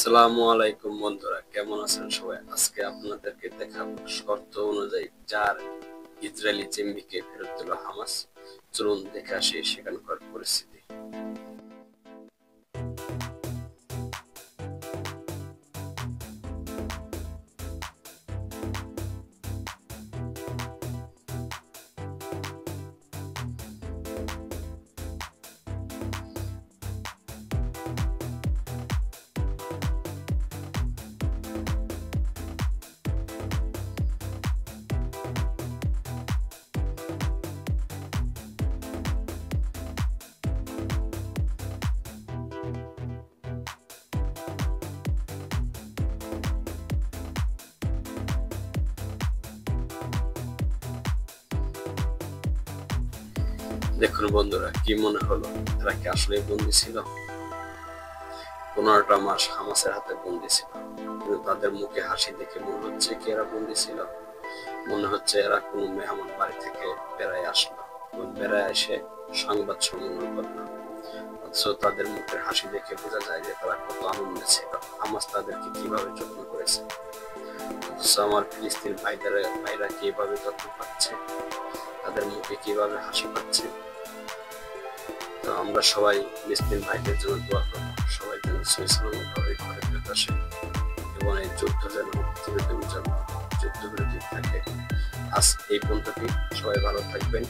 আসসালামু আলাইকুম বন্ধুরা, কেমন আছেন সবাই? আজকে আপনাদেরকে দেখাবো শর্ত অনুযায়ী যার ইসরায়েলি জিম্মিকে ফেরত দিল হামাস। চলুন দেখে আসি সেখানকার পরিস্থিতি। দেখুন বন্ধুরা, কি মনে হলো? এরা কি আসলে বন্দী ছিল? 15টা মাস হামাসের হাতে বন্দী ছিল, কিন্তু তাদের মুখে হাসি দেখে মনে হচ্ছে কি এরা বন্দী ছিল। মনে হচ্ছে এরা কোনো মেহমান বাড়ি থেকে বেড়ায় আসলো এবং বেড়ায় এসে সংবাদ সম্মেলন করলো। অথচ তাদের মুখের হাসি দেখে বোঝা যায় যে তারা কত আনন্দে ছিল। হামাস তাদেরকে কিভাবে যত্ন করেছে, অথচ আমার ফিলিস্তিন ভাইরা কিভাবে যত্ন পাচ্ছে, তাদের মুখে কিভাবে হাসি পাচ্ছে। তো আমরা সবাই ফিলিস্তিন ভাইদের জন্য দোয়া করবো, সবাই যেন সহি সালামত ভাবে ঘরে ফেরত আসে এবং এই যুদ্ধ যেন যুদ্ধবিরতি থাকে। আজ এই পর্যন্তই, সবাই ভালো থাকবেন।